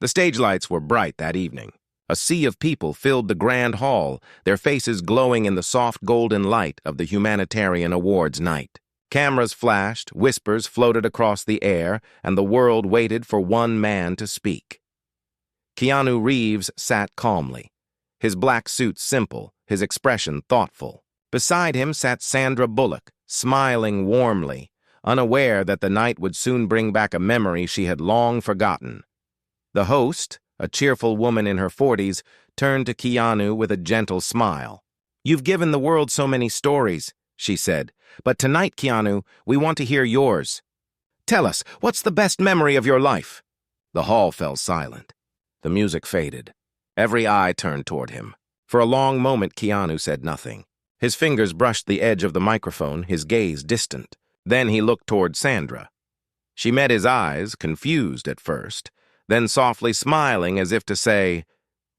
The stage lights were bright that evening. A sea of people filled the grand hall, their faces glowing in the soft golden light of the humanitarian awards night. Cameras flashed, whispers floated across the air, and the world waited for one man to speak. Keanu Reeves sat calmly, his black suit simple, his expression thoughtful. Beside him sat Sandra Bullock, smiling warmly, unaware that the night would soon bring back a memory she had long forgotten. The host, a cheerful woman in her 40s, turned to Keanu with a gentle smile. "You've given the world so many stories," she said, "but tonight, Keanu, we want to hear yours. Tell us, what's the best memory of your life?" The hall fell silent. The music faded. Every eye turned toward him. For a long moment, Keanu said nothing. His fingers brushed the edge of the microphone, his gaze distant. Then he looked toward Sandra. She met his eyes, confused at first, then softly smiling as if to say,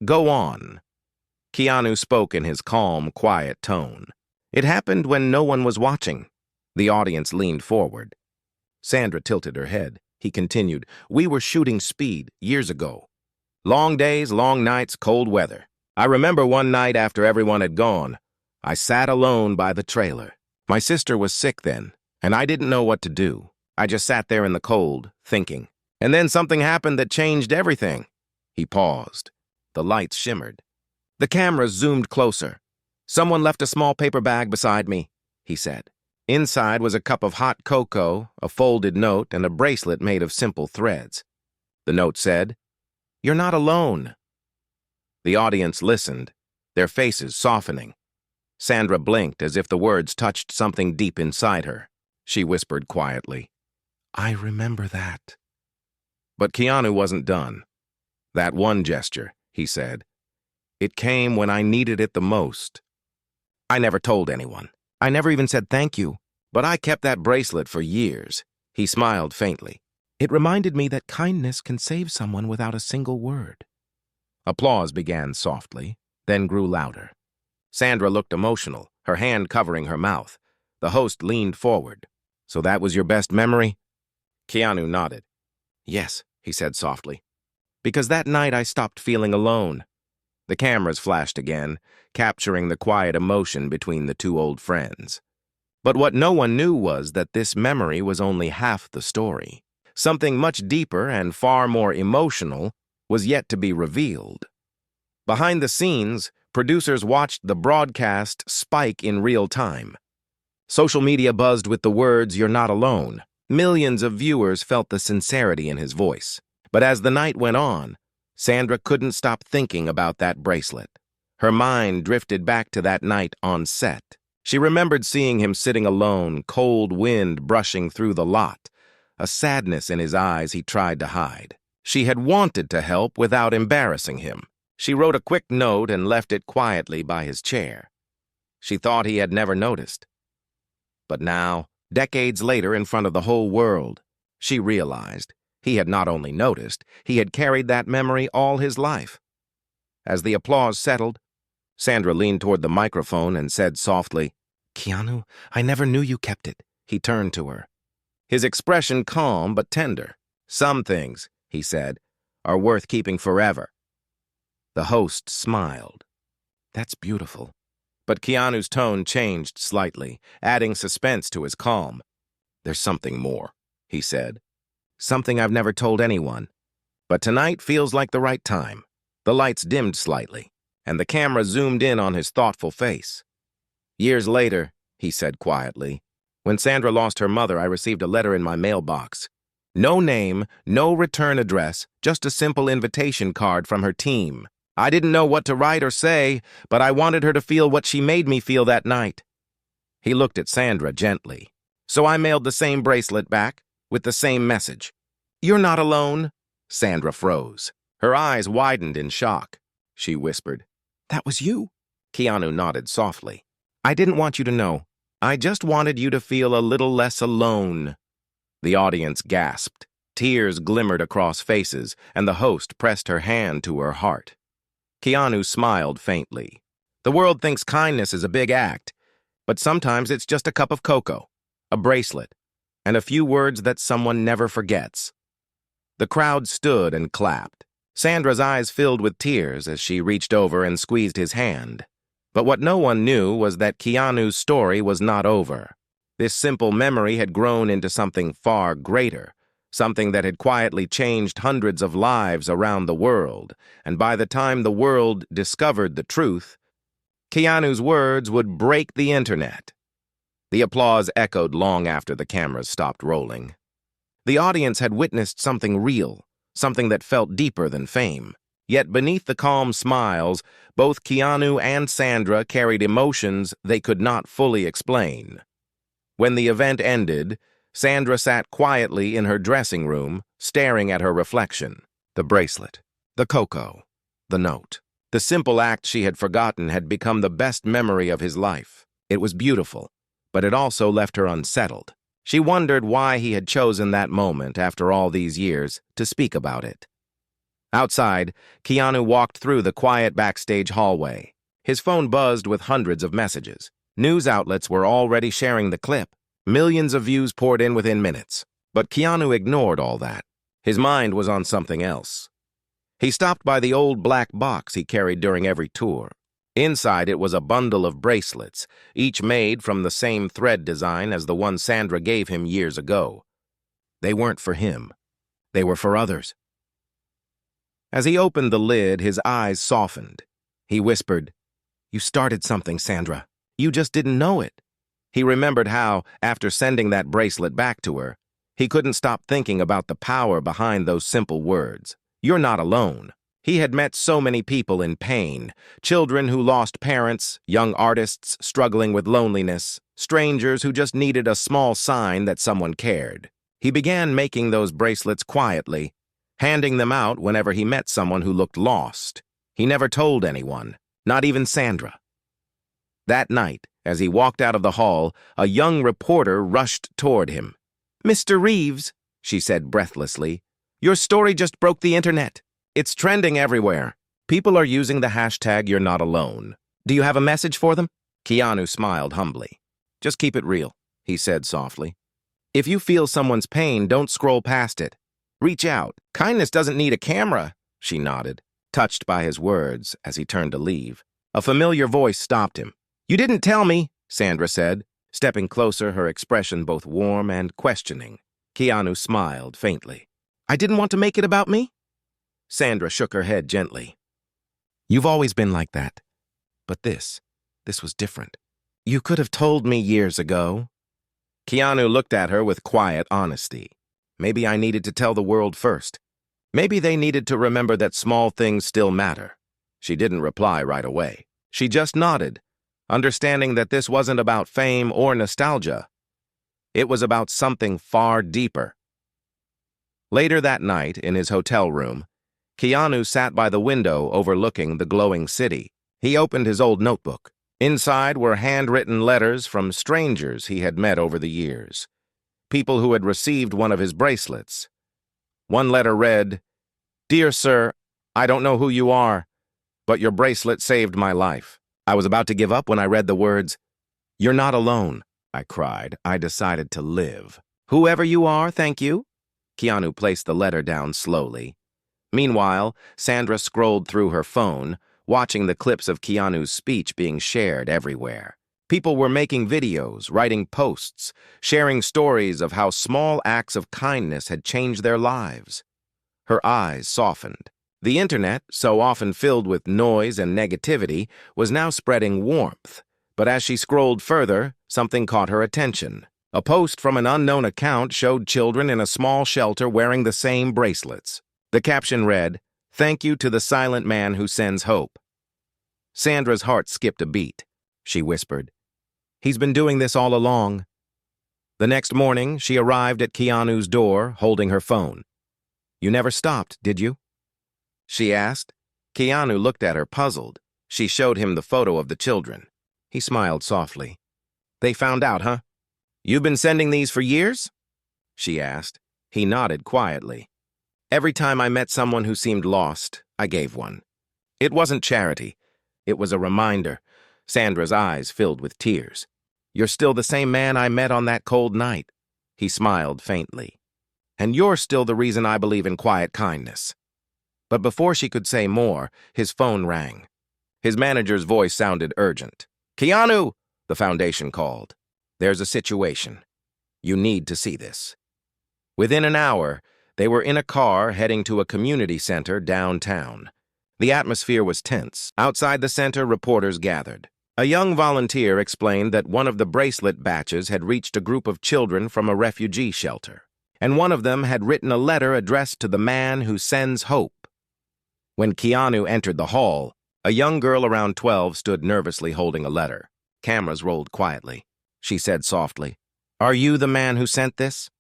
"Go on." Keanu spoke in his calm, quiet tone. "It happened when no one was watching." The audience leaned forward. Sandra tilted her head. He continued, "We were shooting Speed years ago. Long days, long nights, cold weather. I remember one night after everyone had gone, I sat alone by the trailer. My sister was sick then, and I didn't know what to do. I just sat there in the cold, thinking. And then something happened that changed everything." He paused. The lights shimmered. The cameras zoomed closer. "Someone left a small paper bag beside me," he said. Inside was a cup of hot cocoa, a folded note, and a bracelet made of simple threads. The note said, "You're not alone." The audience listened, their faces softening. Sandra blinked as if the words touched something deep inside her. She whispered quietly, "I remember that." But Keanu wasn't done. "That one gesture," he said, "it came when I needed it the most. I never told anyone. I never even said thank you, but I kept that bracelet for years." He smiled faintly. "It reminded me that kindness can save someone without a single word." Applause began softly, then grew louder. Sandra looked emotional, her hand covering her mouth. The host leaned forward. "So that was your best memory?" Keanu nodded. "Yes," he said softly, "because that night I stopped feeling alone." The cameras flashed again, capturing the quiet emotion between the two old friends. But what no one knew was that this memory was only half the story. Something much deeper and far more emotional was yet to be revealed. Behind the scenes, producers watched the broadcast spike in real time. Social media buzzed with the words, "You're not alone." Millions of viewers felt the sincerity in his voice. But as the night went on, Sandra couldn't stop thinking about that bracelet. Her mind drifted back to that night on set. She remembered seeing him sitting alone, cold wind brushing through the lot, a sadness in his eyes he tried to hide. She had wanted to help without embarrassing him. She wrote a quick note and left it quietly by his chair. She thought he had never noticed. But now, decades later in front of the whole world, she realized he had not only noticed, he had carried that memory all his life. As the applause settled, Sandra leaned toward the microphone and said softly, "Keanu, I never knew you kept it." He turned to her. His expression calm but tender. "Some things," he said, "are worth keeping forever." The host smiled. "That's beautiful." But Keanu's tone changed slightly, adding suspense to his calm. "There's something more," he said. "Something I've never told anyone. But tonight feels like the right time." The lights dimmed slightly, and the camera zoomed in on his thoughtful face. "Years later," he said quietly, "when Sandra lost her mother, I received a letter in my mailbox. No name, no return address, just a simple invitation card from her team. I didn't know what to write or say, but I wanted her to feel what she made me feel that night." He looked at Sandra gently. "So I mailed the same bracelet back, with the same message." "You're not alone." Sandra froze. Her eyes widened in shock. She whispered, "That was you?" Keanu nodded softly. "I didn't want you to know. I just wanted you to feel a little less alone." The audience gasped. Tears glimmered across faces, and the host pressed her hand to her heart. Keanu smiled faintly. "The world thinks kindness is a big act, but sometimes it's just a cup of cocoa, a bracelet, and a few words that someone never forgets." The crowd stood and clapped. Sandra's eyes filled with tears as she reached over and squeezed his hand. But what no one knew was that Keanu's story was not over. This simple memory had grown into something far greater, something that had quietly changed hundreds of lives around the world, and by the time the world discovered the truth, Keanu's words would break the internet. The applause echoed long after the cameras stopped rolling. The audience had witnessed something real, something that felt deeper than fame. Yet beneath the calm smiles, both Keanu and Sandra carried emotions they could not fully explain. When the event ended, Sandra sat quietly in her dressing room, staring at her reflection. The bracelet, the cocoa, the note. The simple act she had forgotten had become the best memory of his life. It was beautiful, but it also left her unsettled. She wondered why he had chosen that moment, after all these years, to speak about it. Outside, Keanu walked through the quiet backstage hallway. His phone buzzed with hundreds of messages. News outlets were already sharing the clip. Millions of views poured in within minutes. But Keanu ignored all that. His mind was on something else. He stopped by the old black box he carried during every tour. Inside it was a bundle of bracelets, each made from the same thread design as the one Sandra gave him years ago. They weren't for him. They were for others. As he opened the lid, his eyes softened. He whispered, "You started something, Sandra. You just didn't know it." He remembered how, after sending that bracelet back to her, he couldn't stop thinking about the power behind those simple words. You're not alone. He had met so many people in pain, children who lost parents, young artists struggling with loneliness, strangers who just needed a small sign that someone cared. He began making those bracelets quietly, handing them out whenever he met someone who looked lost. He never told anyone, not even Sandra. That night, as he walked out of the hall, a young reporter rushed toward him. "Mr. Reeves," she said breathlessly, "your story just broke the internet. It's trending everywhere. People are using the hashtag You're Not Alone. Do you have a message for them?" Keanu smiled humbly. "Just keep it real," he said softly. "If you feel someone's pain, don't scroll past it. Reach out. Kindness doesn't need a camera," she nodded, touched by his words as he turned to leave. A familiar voice stopped him. "You didn't tell me," Sandra said, stepping closer, her expression both warm and questioning. Keanu smiled faintly. "I didn't want to make it about me?" Sandra shook her head gently. "You've always been like that. But this was different. You could have told me years ago." Keanu looked at her with quiet honesty. Maybe I needed to tell the world first. Maybe they needed to remember that small things still matter. She didn't reply right away. She just nodded, understanding that this wasn't about fame or nostalgia. It was about something far deeper. Later that night, in his hotel room, Keanu sat by the window overlooking the glowing city. He opened his old notebook. Inside were handwritten letters from strangers he had met over the years, people who had received one of his bracelets. One letter read, "Dear Sir, I don't know who you are, but your bracelet saved my life. I was about to give up when I read the words, 'You're not alone,'" I cried. I decided to live. "Whoever you are, thank you." Keanu placed the letter down slowly. Meanwhile, Sandra scrolled through her phone, watching the clips of Keanu's speech being shared everywhere. People were making videos, writing posts, sharing stories of how small acts of kindness had changed their lives. Her eyes softened. The internet, so often filled with noise and negativity, was now spreading warmth. But as she scrolled further, something caught her attention. A post from an unknown account showed children in a small shelter wearing the same bracelets. The caption read, "Thank you to the silent man who sends hope." Sandra's heart skipped a beat. She whispered, "He's been doing this all along." The next morning, she arrived at Keanu's door, holding her phone. "You never stopped, did you?" she asked. Keanu looked at her, puzzled. She showed him the photo of the children. He smiled softly. "They found out, huh? You've been sending these for years?" she asked. He nodded quietly. "Every time I met someone who seemed lost, I gave one. It wasn't charity. It was a reminder." Sandra's eyes filled with tears. "You're still the same man I met on that cold night." He smiled faintly. "And you're still the reason I believe in quiet kindness." But before she could say more, his phone rang. His manager's voice sounded urgent. "Keanu!" the foundation called. "There's a situation. You need to see this." Within an hour, they were in a car heading to a community center downtown. The atmosphere was tense. Outside the center, reporters gathered. A young volunteer explained that one of the bracelet batches had reached a group of children from a refugee shelter, and one of them had written a letter addressed to the man who sends hope. When Keanu entered the hall, a young girl around 12 stood nervously holding a letter. Cameras rolled quietly. She said softly, "Are you the man who sent this?"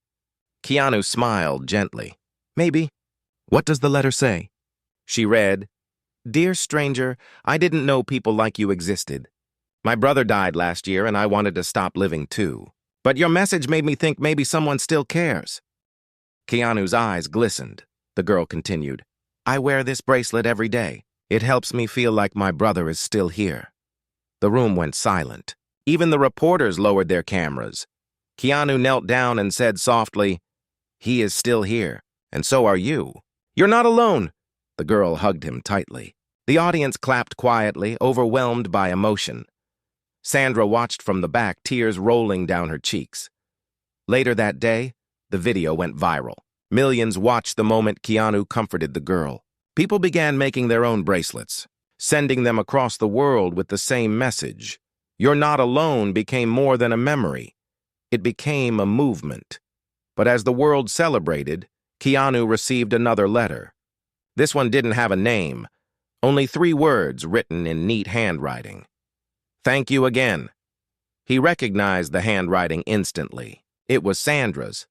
Keanu smiled gently. "Maybe." "What does the letter say?" She read, "Dear stranger, I didn't know people like you existed. My brother died last year and I wanted to stop living too. But your message made me think maybe someone still cares." Keanu's eyes glistened. The girl continued, "I wear this bracelet every day. It helps me feel like my brother is still here." The room went silent. Even the reporters lowered their cameras. Keanu knelt down and said softly, "He is still here, and so are you. You're not alone." The girl hugged him tightly. The audience clapped quietly, overwhelmed by emotion. Sandra watched from the back, tears rolling down her cheeks. Later that day, the video went viral. Millions watched the moment Keanu comforted the girl. People began making their own bracelets, sending them across the world with the same message. "You're not alone" became more than a memory. It became a movement. But as the world celebrated, Keanu received another letter. This one didn't have a name, only 3 words written in neat handwriting. "Thank you again." He recognized the handwriting instantly. It was Sandra's.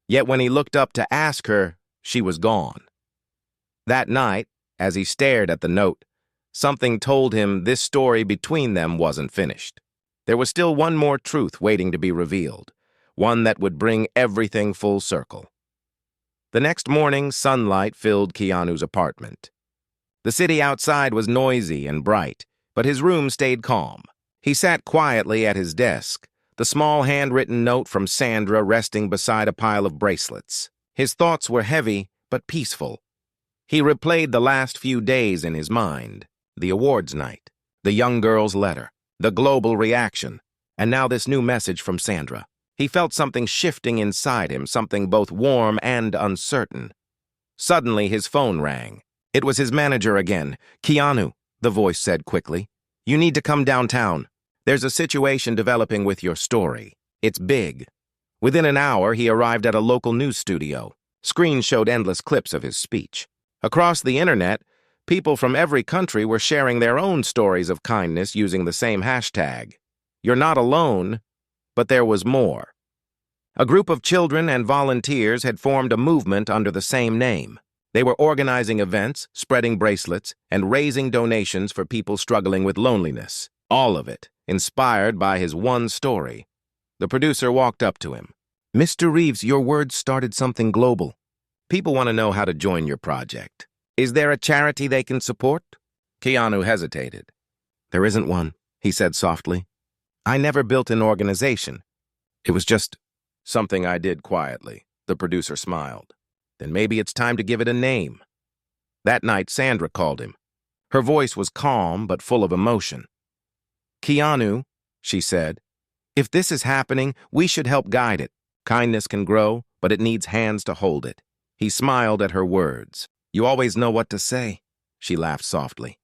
Yet when he looked up to ask her, she was gone. That night, as he stared at the note, something told him this story between them wasn't finished. There was still one more truth waiting to be revealed, one that would bring everything full circle. The next morning, sunlight filled Keanu's apartment. The city outside was noisy and bright, but his room stayed calm. He sat quietly at his desk, the small handwritten note from Sandra resting beside a pile of bracelets. His thoughts were heavy, but peaceful. He replayed the last few days in his mind, the awards night, the young girl's letter, the global reaction, and now this new message from Sandra. He felt something shifting inside him, something both warm and uncertain. Suddenly, his phone rang. It was his manager again. "Keanu," the voice said quickly, "you need to come downtown. There's a situation developing with your story. It's big." Within an hour, he arrived at a local news studio. Screens showed endless clips of his speech. Across the internet, people from every country were sharing their own stories of kindness using the same hashtag. You're not alone, but there was more. A group of children and volunteers had formed a movement under the same name. They were organizing events, spreading bracelets, and raising donations for people struggling with loneliness. All of it inspired by his one story. The producer walked up to him. "Mr. Reeves, your words started something global. People want to know how to join your project. Is there a charity they can support?" Keanu hesitated. "There isn't one," he said softly. "I never built an organization. It was just something I did quietly." The producer smiled. "Then maybe it's time to give it a name." That night, Sandra called him. Her voice was calm but full of emotion. "Keanu," she said, "if this is happening, we should help guide it. Kindness can grow, but it needs hands to hold it." He smiled at her words. "You always know what to say," she laughed softly.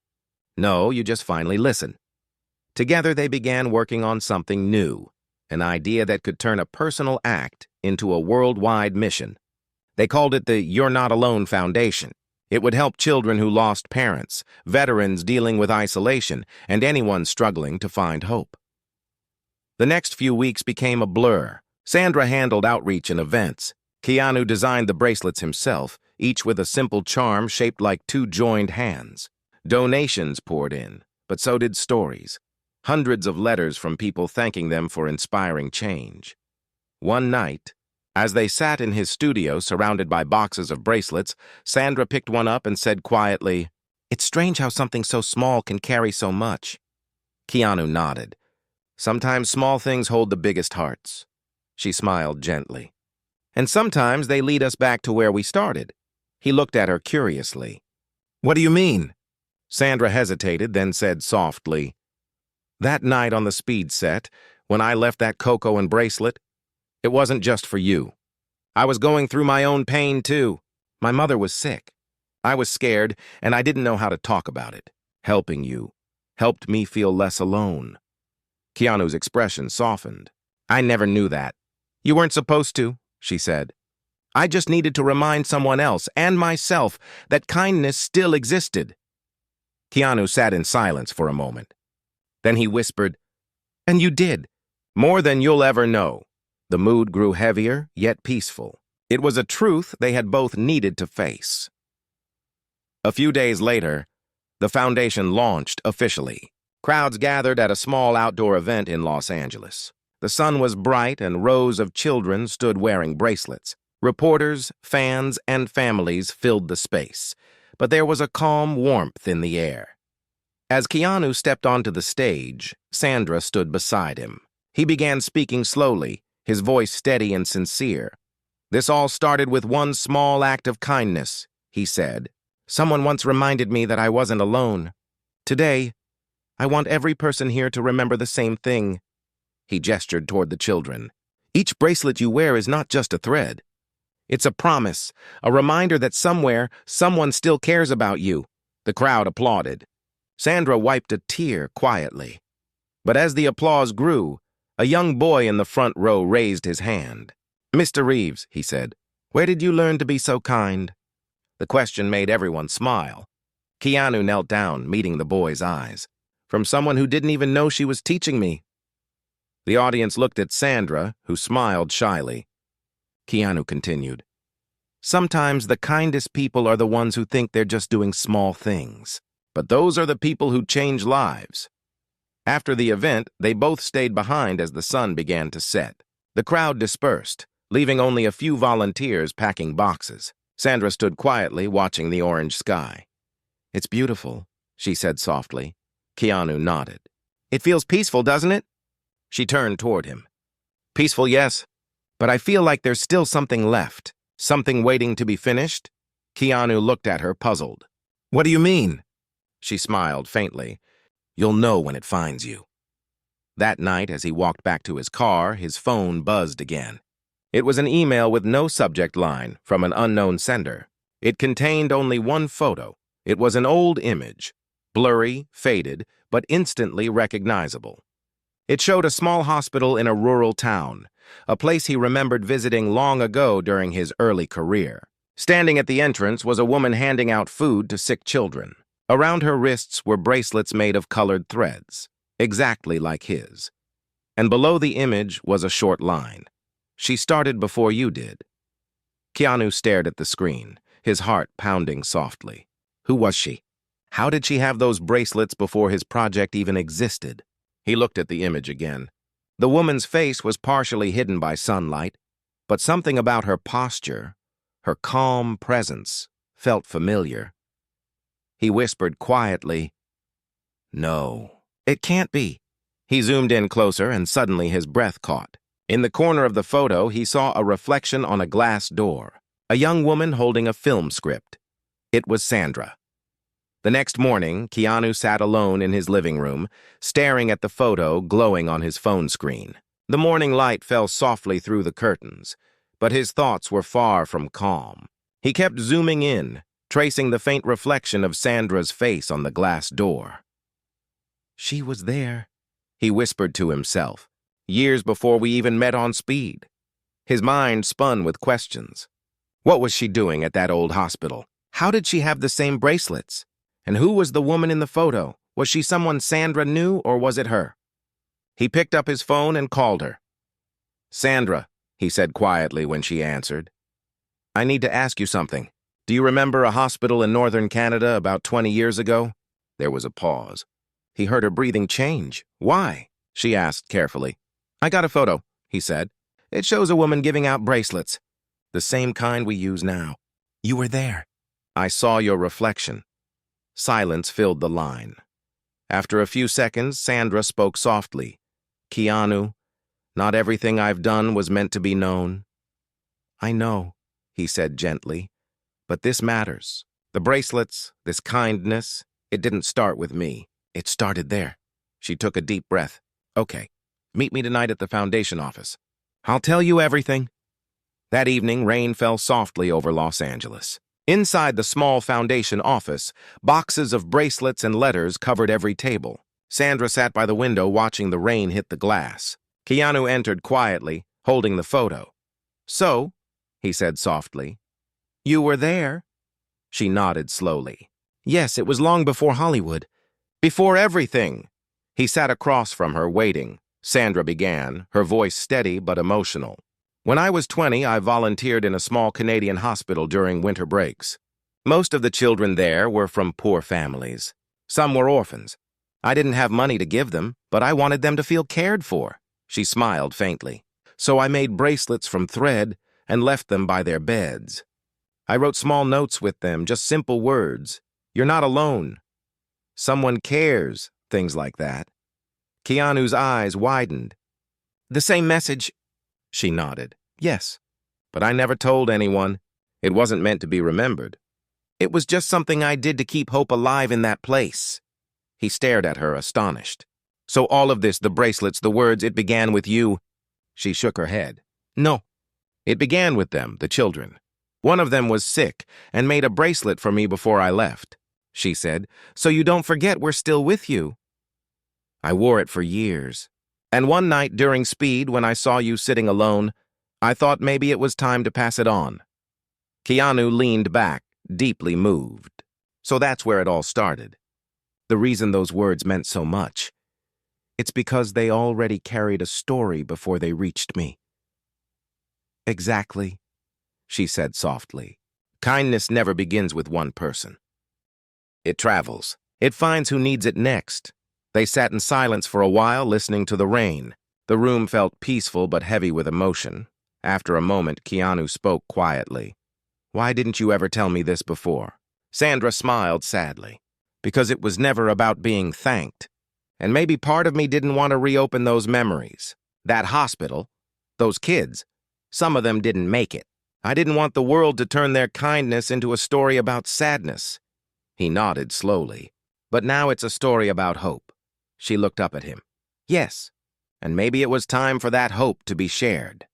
"No, you just finally listen." Together, they began working on something new, an idea that could turn a personal act into a worldwide mission. They called it the You're Not Alone Foundation. It would help children who lost parents, veterans dealing with isolation, and anyone struggling to find hope. The next few weeks became a blur. Sandra handled outreach and events. Keanu designed the bracelets himself, each with a simple charm shaped like 2 joined hands. Donations poured in, but so did stories. Hundreds of letters from people thanking them for inspiring change. One night, as they sat in his studio surrounded by boxes of bracelets, Sandra picked one up and said quietly, "It's strange how something so small can carry so much." Keanu nodded. "Sometimes small things hold the biggest hearts." She smiled gently. "And sometimes they lead us back to where we started." He looked at her curiously. What do you mean? Sandra hesitated, then said softly, "That night on the speed set, when I left that cocoa and bracelet, it wasn't just for you. I was going through my own pain, too. My mother was sick. I was scared, and I didn't know how to talk about it. Helping you helped me feel less alone." Keanu's expression softened. "I never knew that. You weren't supposed to," she said. "I just needed to remind someone else, and myself, that kindness still existed." Keanu sat in silence for a moment. Then he whispered, "And you did. More than you'll ever know." The mood grew heavier, yet peaceful. It was a truth they had both needed to face. A few days later, the foundation launched officially. Crowds gathered at a small outdoor event in Los Angeles. The sun was bright and rows of children stood wearing bracelets. Reporters, fans, and families filled the space, but there was a calm warmth in the air. As Keanu stepped onto the stage, Sandra stood beside him. He began speaking slowly, his voice steady and sincere. "This all started with one small act of kindness," he said. "Someone once reminded me that I wasn't alone. Today, I want every person here to remember the same thing." He gestured toward the children. "Each bracelet you wear is not just a thread. It's a promise, a reminder that somewhere, someone still cares about you." The crowd applauded. Sandra wiped a tear quietly. But as the applause grew, a young boy in the front row raised his hand. "Mr. Reeves," he said, "where did you learn to be so kind?" The question made everyone smile. Keanu knelt down, meeting the boy's eyes. "From someone who didn't even know she was teaching me." The audience looked at Sandra, who smiled shyly. Keanu continued, "Sometimes the kindest people are the ones who think they're just doing small things. But those are the people who change lives." After the event, they both stayed behind as the sun began to set. The crowd dispersed, leaving only a few volunteers packing boxes. Sandra stood quietly, watching the orange sky. "It's beautiful," she said softly. Keanu nodded. "It feels peaceful, doesn't it?" She turned toward him. "Peaceful, yes, but I feel like there's still something left, something waiting to be finished." Keanu looked at her, puzzled. "What do you mean?" She smiled faintly. "You'll know when it finds you." That night, as he walked back to his car, his phone buzzed again. It was an email with no subject line from an unknown sender. It contained only one photo. It was an old image, blurry, faded, but instantly recognizable. It showed a small hospital in a rural town, a place he remembered visiting long ago during his early career. Standing at the entrance was a woman handing out food to sick children. Around her wrists were bracelets made of colored threads, exactly like his. And below the image was a short line. "She started before you did." Keanu stared at the screen, his heart pounding softly. Who was she? How did she have those bracelets before his project even existed? He looked at the image again. The woman's face was partially hidden by sunlight, but something about her posture, her calm presence, felt familiar. He whispered quietly, "No, it can't be." He zoomed in closer, and suddenly his breath caught. In the corner of the photo, he saw a reflection on a glass door, a young woman holding a film script. It was Sandra. The next morning, Keanu sat alone in his living room, staring at the photo glowing on his phone screen. The morning light fell softly through the curtains, but his thoughts were far from calm. He kept zooming in, tracing the faint reflection of Sandra's face on the glass door. "She was there," he whispered to himself, "years before we even met on speed." His mind spun with questions. What was she doing at that old hospital? How did she have the same bracelets? And who was the woman in the photo? Was she someone Sandra knew, or was it her? He picked up his phone and called her. "Sandra," he said quietly when she answered. "I need to ask you something. Do you remember a hospital in northern Canada about 20 years ago?" There was a pause. He heard her breathing change. "Why?" she asked carefully. "I got a photo," he said. "It shows a woman giving out bracelets. The same kind we use now. You were there." "I saw your reflection." Silence filled the line. After a few seconds, Sandra spoke softly. "Keanu, not everything I've done was meant to be known." "I know," he said gently, "but this matters. The bracelets, this kindness, it didn't start with me. It started there. She took a deep breath. Okay, meet me tonight at the foundation office. I'll tell you everything. That evening, rain fell softly over Los Angeles. Inside the small foundation office, boxes of bracelets and letters covered every table. Sandra sat by the window watching the rain hit the glass. Keanu entered quietly, holding the photo. So, he said softly, you were there? She nodded slowly. Yes, it was long before Hollywood. Before everything. He sat across from her, waiting. Sandra began, her voice steady but emotional. When I was 20, I volunteered in a small Canadian hospital during winter breaks. Most of the children there were from poor families. Some were orphans. I didn't have money to give them, but I wanted them to feel cared for. She smiled faintly. So I made bracelets from thread and left them by their beds. I wrote small notes with them, just simple words. You're not alone. Someone cares, things like that. Keanu's eyes widened. The same message? She nodded. Yes, but I never told anyone. It wasn't meant to be remembered. It was just something I did to keep hope alive in that place. He stared at her, astonished. So all of this, the bracelets, the words, it began with you. She shook her head. No. It began with them, the children. One of them was sick and made a bracelet for me before I left. She said, so you don't forget we're still with you. I wore it for years. And one night during Speed, when I saw you sitting alone, I thought maybe it was time to pass it on. Keanu leaned back, deeply moved. So that's where it all started. The reason those words meant so much. It's because they already carried a story before they reached me. Exactly, she said softly. Kindness never begins with one person. It travels. It finds who needs it next. They sat in silence for a while, listening to the rain. The room felt peaceful but heavy with emotion. After a moment, Keanu spoke quietly. Why didn't you ever tell me this before? Sandra smiled sadly. Because it was never about being thanked. And maybe part of me didn't want to reopen those memories. That hospital, those kids, some of them didn't make it. I didn't want the world to turn their kindness into a story about sadness. He nodded slowly. But now it's a story about hope. She looked up at him. Yes, and maybe it was time for that hope to be shared.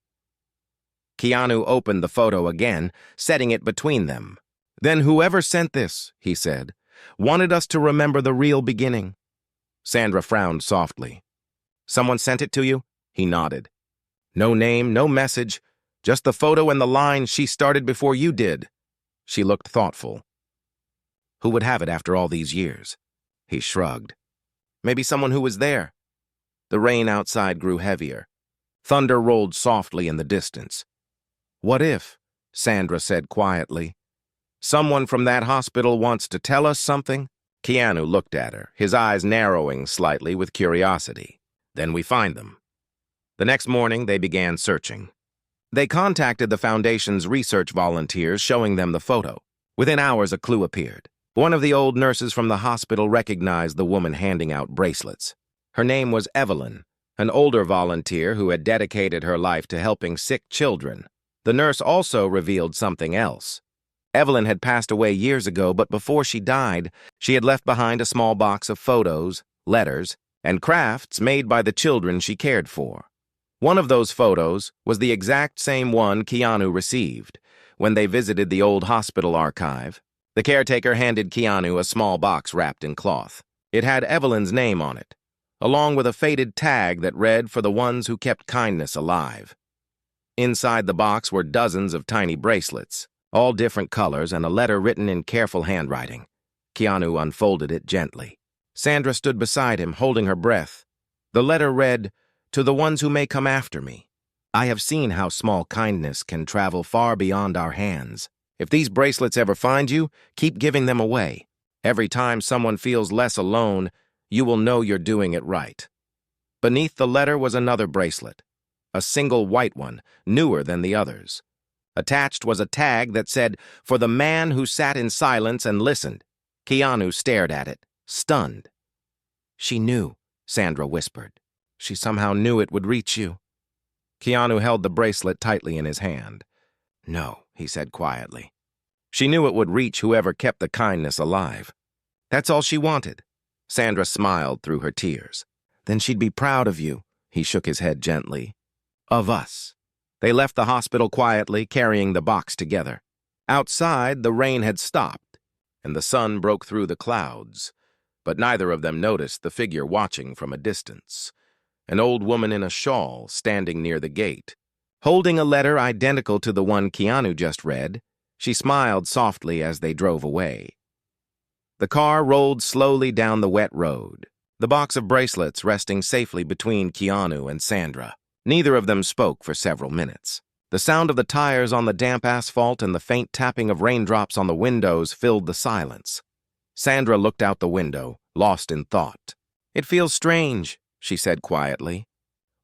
Keanu opened the photo again, setting it between them. Then whoever sent this, he said, wanted us to remember the real beginning. Sandra frowned softly. Someone sent it to you? He nodded. No name, no message, just the photo and the line she started before you did. She looked thoughtful. Who would have it after all these years? He shrugged. Maybe someone who was there. The rain outside grew heavier. Thunder rolled softly in the distance. What if, Sandra said quietly, someone from that hospital wants to tell us something? Keanu looked at her, his eyes narrowing slightly with curiosity. Then we find them. The next morning, they began searching. They contacted the Foundation's research volunteers, showing them the photo. Within hours, a clue appeared. One of the old nurses from the hospital recognized the woman handing out bracelets. Her name was Evelyn, an older volunteer who had dedicated her life to helping sick children. The nurse also revealed something else. Evelyn had passed away years ago, but before she died, she had left behind a small box of photos, letters, and crafts made by the children she cared for. One of those photos was the exact same one Keanu received when they visited the old hospital archive. The caretaker handed Keanu a small box wrapped in cloth. It had Evelyn's name on it, along with a faded tag that read, "For the ones who kept kindness alive." Inside the box were dozens of tiny bracelets, all different colors, and a letter written in careful handwriting. Keanu unfolded it gently. Sandra stood beside him, holding her breath. The letter read, "To the ones who may come after me. I have seen how small kindness can travel far beyond our hands. If these bracelets ever find you, keep giving them away. Every time someone feels less alone, you will know you're doing it right." Beneath the letter was another bracelet, a single white one, newer than the others. Attached was a tag that said, "For the man who sat in silence and listened." Keanu stared at it, stunned. "She knew," Sandra whispered. "She somehow knew it would reach you." Keanu held the bracelet tightly in his hand. "No," he said quietly. She knew it would reach whoever kept the kindness alive. That's all she wanted. Sandra smiled through her tears. Then she'd be proud of you, he shook his head gently. Of us. They left the hospital quietly, carrying the box together. Outside, the rain had stopped, and the sun broke through the clouds, but neither of them noticed the figure watching from a distance. An old woman in a shawl standing near the gate. Holding a letter identical to the one Keanu just read, she smiled softly as they drove away. The car rolled slowly down the wet road, the box of bracelets resting safely between Keanu and Sandra. Neither of them spoke for several minutes. The sound of the tires on the damp asphalt and the faint tapping of raindrops on the windows filled the silence. Sandra looked out the window, lost in thought. It feels strange, she said quietly.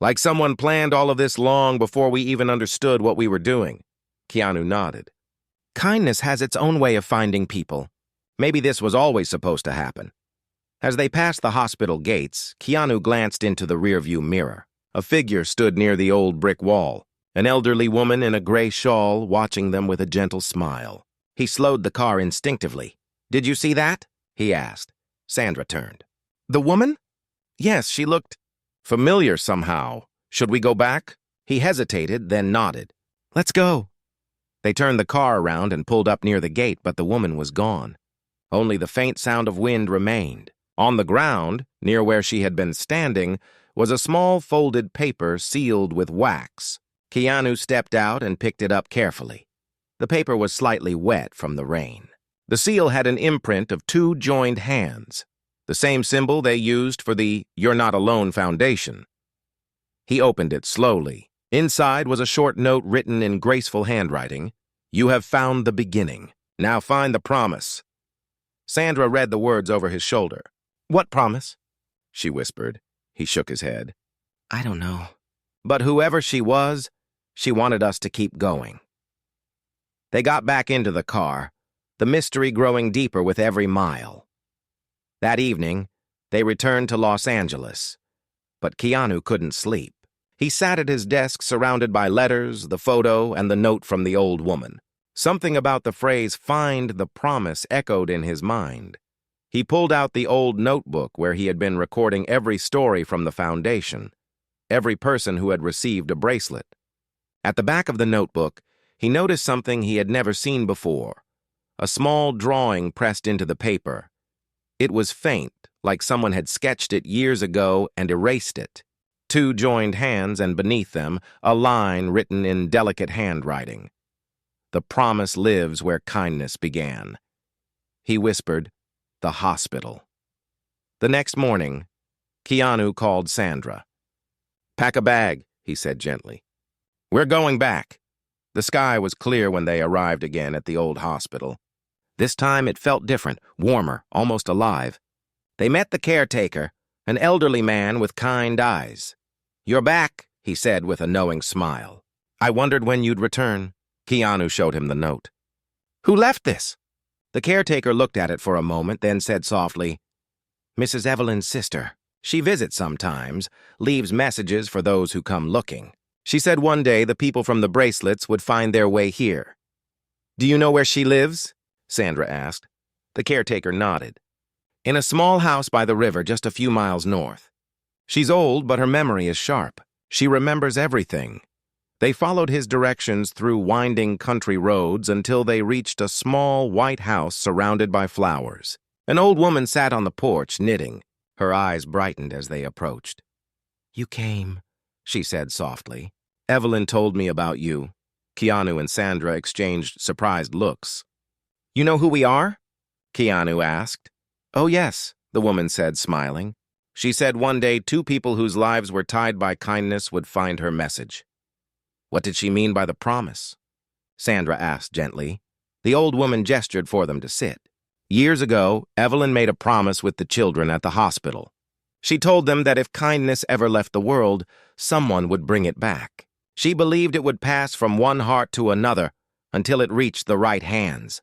Like someone planned all of this long before we even understood what we were doing. Keanu nodded. Kindness has its own way of finding people. Maybe this was always supposed to happen. As they passed the hospital gates, Keanu glanced into the rearview mirror. A figure stood near the old brick wall, an elderly woman in a gray shawl watching them with a gentle smile. He slowed the car instinctively. Did you see that? He asked. Sandra turned. The woman? Yes, she looked familiar somehow. Should we go back? He hesitated, then nodded. Let's go. They turned the car around and pulled up near the gate, but the woman was gone. Only the faint sound of wind remained. On the ground, near where she had been standing, was a small folded paper sealed with wax. Keanu stepped out and picked it up carefully. The paper was slightly wet from the rain. The seal had an imprint of two joined hands, the same symbol they used for the You're Not Alone Foundation. He opened it slowly. Inside was a short note written in graceful handwriting. You have found the beginning. Now find the promise. Sandra read the words over his shoulder. What promise? She whispered. He shook his head. I don't know. But whoever she was, she wanted us to keep going. They got back into the car, the mystery growing deeper with every mile. That evening, they returned to Los Angeles, but Keanu couldn't sleep. He sat at his desk surrounded by letters, the photo, and the note from the old woman. Something about the phrase, find the promise, echoed in his mind. He pulled out the old notebook where he had been recording every story from the foundation, every person who had received a bracelet. At the back of the notebook, he noticed something he had never seen before, a small drawing pressed into the paper. It was faint, like someone had sketched it years ago and erased it. Two joined hands, and beneath them, a line written in delicate handwriting. The promise lives where kindness began. He whispered, the hospital. The next morning, Keanu called Sandra. Pack a bag, he said gently. We're going back. The sky was clear when they arrived again at the old hospital. This time it felt different, warmer, almost alive. They met the caretaker, an elderly man with kind eyes. You're back, he said with a knowing smile. I wondered when you'd return. Keanu showed him the note. Who left this? The caretaker looked at it for a moment, then said softly, Mrs. Evelyn's sister. She visits sometimes, leaves messages for those who come looking. She said one day the people from the bracelets would find their way here. Do you know where she lives? Sandra asked. The caretaker nodded. In a small house by the river just a few miles north. She's old, but her memory is sharp. She remembers everything. They followed his directions through winding country roads until they reached a small white house surrounded by flowers. An old woman sat on the porch, knitting. Her eyes brightened as they approached. You came, she said softly. Evelyn told me about you. Keanu and Sandra exchanged surprised looks. You know who we are? Keanu asked. Oh, yes, the woman said, smiling. She said one day 2 people whose lives were tied by kindness would find her message. What did she mean by the promise? Sandra asked gently. The old woman gestured for them to sit. Years ago, Evelyn made a promise with the children at the hospital. She told them that if kindness ever left the world, someone would bring it back. She believed it would pass from one heart to another until it reached the right hands.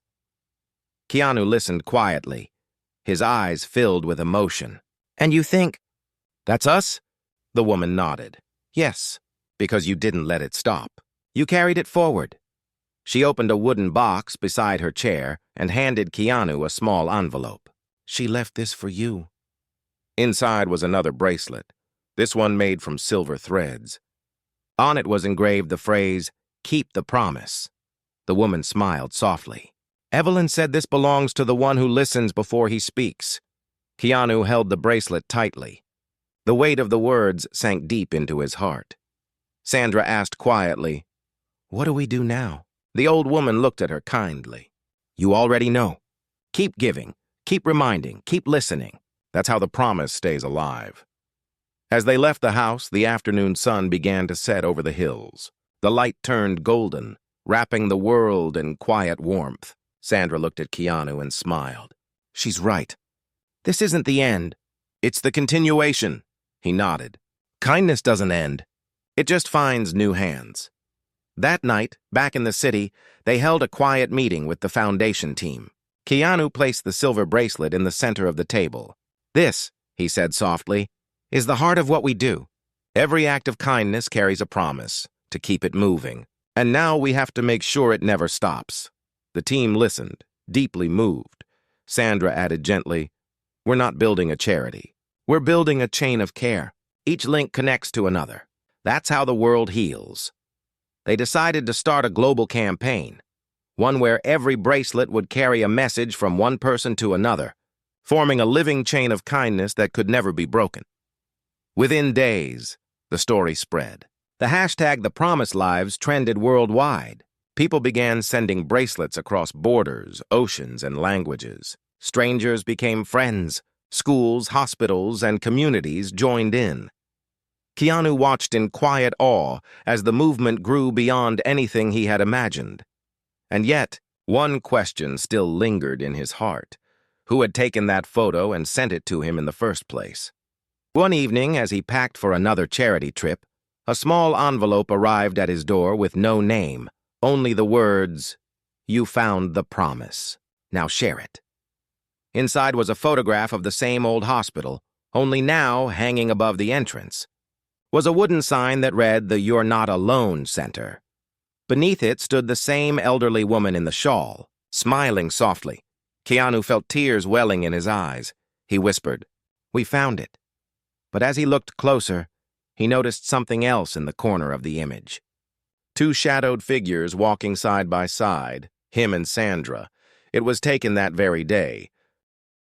Keanu listened quietly, his eyes filled with emotion. And you think, that's us? The woman nodded. Yes. Because you didn't let it stop. You carried it forward. She opened a wooden box beside her chair and handed Keanu a small envelope. "She left this for you." Inside was another bracelet, this one made from silver threads. On it was engraved the phrase, "Keep the promise." The woman smiled softly. "Evelyn said this belongs to the one who listens before he speaks." Keanu held the bracelet tightly. The weight of the words sank deep into his heart. Sandra asked quietly, "What do we do now?" The old woman looked at her kindly. "You already know. Keep giving, keep reminding, keep listening. That's how the promise stays alive." As they left the house, the afternoon sun began to set over the hills. The light turned golden, wrapping the world in quiet warmth. Sandra looked at Keanu and smiled. "She's right. This isn't the end. It's the continuation." He nodded. "Kindness doesn't end. It just finds new hands." That night, back in the city, they held a quiet meeting with the foundation team. Keanu placed the silver bracelet in the center of the table. "This," he said softly, "is the heart of what we do. Every act of kindness carries a promise to keep it moving. And now we have to make sure it never stops." The team listened, deeply moved. Sandra added gently, "We're not building a charity. We're building a chain of care. Each link connects to another. That's how the world heals." They decided to start a global campaign, one where every bracelet would carry a message from one person to another, forming a living chain of kindness that could never be broken. Within days, the story spread. The hashtag #ThePromiseLives trended worldwide. People began sending bracelets across borders, oceans, and languages. Strangers became friends. Schools, hospitals, and communities joined in. Keanu watched in quiet awe as the movement grew beyond anything he had imagined. And yet, one question still lingered in his heart. Who had taken that photo and sent it to him in the first place? One evening, as he packed for another charity trip, a small envelope arrived at his door with no name, only the words, "You found the promise. Now share it." Inside was a photograph of the same old hospital, only now hanging above the entrance. Was a wooden sign that read the "You're Not Alone Center." Beneath it stood the same elderly woman in the shawl, smiling softly. Keanu felt tears welling in his eyes. He whispered, "We found it." But as he looked closer, he noticed something else in the corner of the image. Two shadowed figures walking side by side, him and Sandra. It was taken that very day.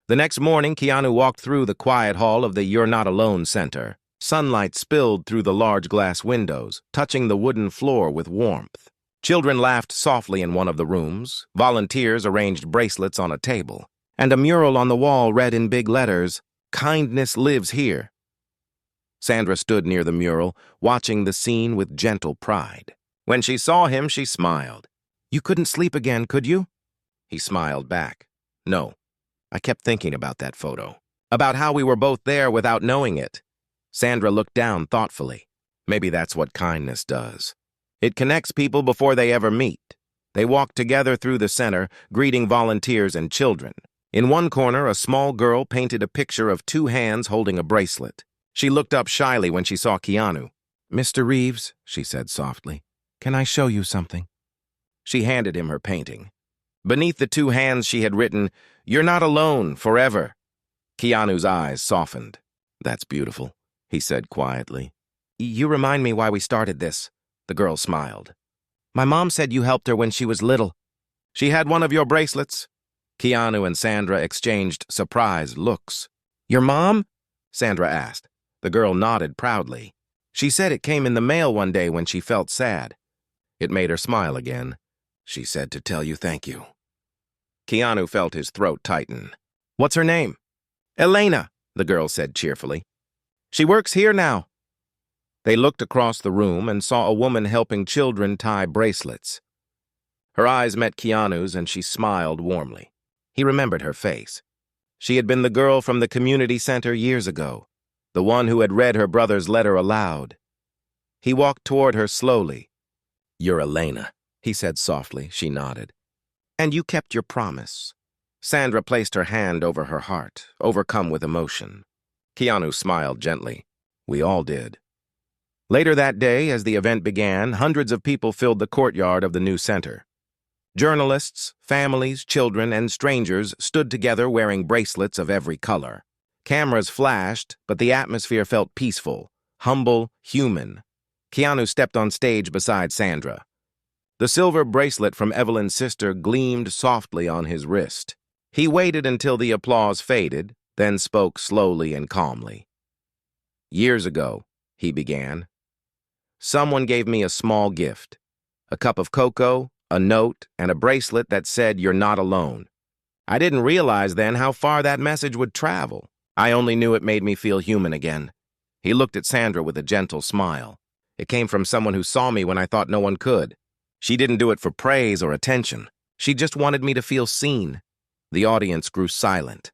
The next morning, Keanu walked through the quiet hall of the You're Not Alone Center. Sunlight spilled through the large glass windows, touching the wooden floor with warmth. Children laughed softly in one of the rooms, volunteers arranged bracelets on a table, and a mural on the wall read in big letters, "Kindness lives here." Sandra stood near the mural, watching the scene with gentle pride. When she saw him, she smiled. "You couldn't sleep again, could you?" He smiled back. "No. I kept thinking about that photo, about how we were both there without knowing it." Sandra looked down thoughtfully. Maybe that's what kindness does. It connects people before they ever meet. They walked together through the center, greeting volunteers and children. In one corner, a small girl painted a picture of two hands holding a bracelet. She looked up shyly when she saw Keanu. "Mr. Reeves," she said softly, "can I show you something?" She handed him her painting. Beneath the two hands she had written, "You're not alone, forever." Keanu's eyes softened. "That's beautiful," he said quietly. "You remind me why we started this," the girl smiled. "My mom said you helped her when she was little." "She had one of your bracelets?" Keanu and Sandra exchanged surprised looks. "Your mom?" Sandra asked. The girl nodded proudly. "She said it came in the mail one day when she felt sad." It made her smile again. "She said to tell you thank you." Keanu felt his throat tighten. "What's her name?" "Elena," the girl said cheerfully. "She works here now." They looked across the room and saw a woman helping children tie bracelets. Her eyes met Keanu's and she smiled warmly. He remembered her face. She had been the girl from the community center years ago, the one who had read her brother's letter aloud. He walked toward her slowly. "You're Elena," he said softly. She nodded. "And you kept your promise." Sandra placed her hand over her heart, overcome with emotion. Keanu smiled gently. "We all did." Later that day, as the event began, hundreds of people filled the courtyard of the new center. Journalists, families, children, and strangers stood together wearing bracelets of every color. Cameras flashed, but the atmosphere felt peaceful, humble, human. Keanu stepped on stage beside Sandra. The silver bracelet from Evelyn's sister gleamed softly on his wrist. He waited until the applause faded, then spoke slowly and calmly. "Years ago," he began, "someone gave me a small gift. A cup of cocoa, a note, and a bracelet that said, 'You're not alone.' I didn't realize then how far that message would travel. I only knew it made me feel human again." He looked at Sandra with a gentle smile. "It came from someone who saw me when I thought no one could. She didn't do it for praise or attention. She just wanted me to feel seen." The audience grew silent.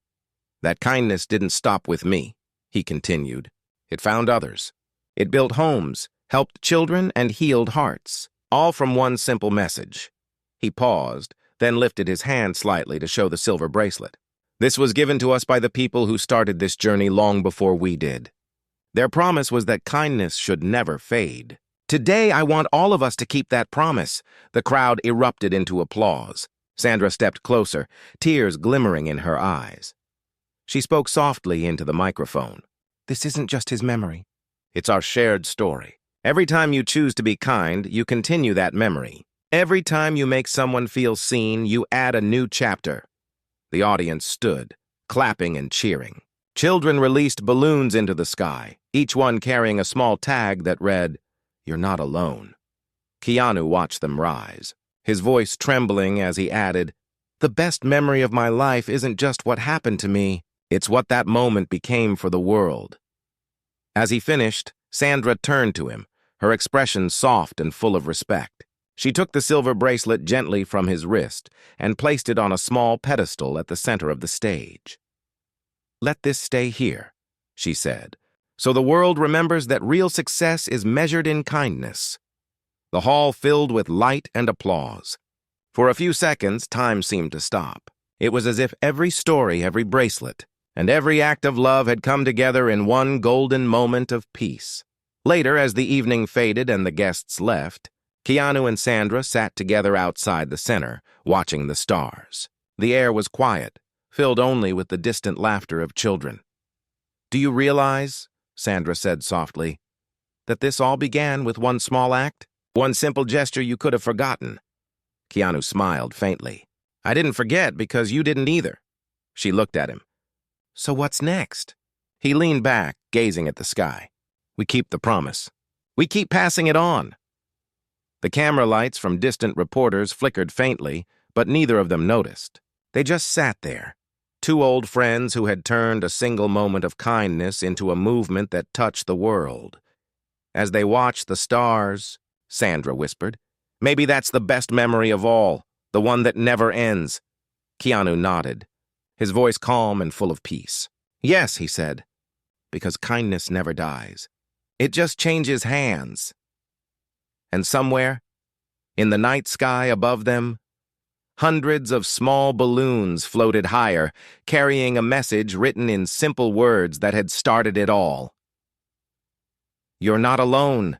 "That kindness didn't stop with me," he continued. "It found others. It built homes, helped children, and healed hearts, all from one simple message." He paused, then lifted his hand slightly to show the silver bracelet. "This was given to us by the people who started this journey long before we did. Their promise was that kindness should never fade. Today, I want all of us to keep that promise." The crowd erupted into applause. Sandra stepped closer, tears glimmering in her eyes. She spoke softly into the microphone. "This isn't just his memory. It's our shared story. Every time you choose to be kind, you continue that memory. Every time you make someone feel seen, you add a new chapter." The audience stood, clapping and cheering. Children released balloons into the sky, each one carrying a small tag that read, "You're not alone." Keanu watched them rise, his voice trembling as he added, "The best memory of my life isn't just what happened to me, it's what that moment became for the world." As he finished, Sandra turned to him, her expression soft and full of respect. She took the silver bracelet gently from his wrist and placed it on a small pedestal at the center of the stage. "Let this stay here," she said, "so the world remembers that real success is measured in kindness." The hall filled with light and applause. For a few seconds, time seemed to stop. It was as if every story, every bracelet, and every act of love had come together in one golden moment of peace. Later, as the evening faded and the guests left, Keanu and Sandra sat together outside the center, watching the stars. The air was quiet, filled only with the distant laughter of children. "Do you realize," Sandra said softly, "that this all began with one small act? One simple gesture you could have forgotten." Keanu smiled faintly. "I didn't forget because you didn't either." She looked at him. "So what's next?" He leaned back, gazing at the sky. "We keep the promise. We keep passing it on." The camera lights from distant reporters flickered faintly, but neither of them noticed. They just sat there, two old friends who had turned a single moment of kindness into a movement that touched the world. As they watched the stars, Sandra whispered, "Maybe that's the best memory of all, the one that never ends." Keanu nodded, his voice calm and full of peace. "Yes," he said, "because kindness never dies. It just changes hands." And somewhere, in the night sky above them, hundreds of small balloons floated higher, carrying a message written in simple words that had started it all. "You're not alone."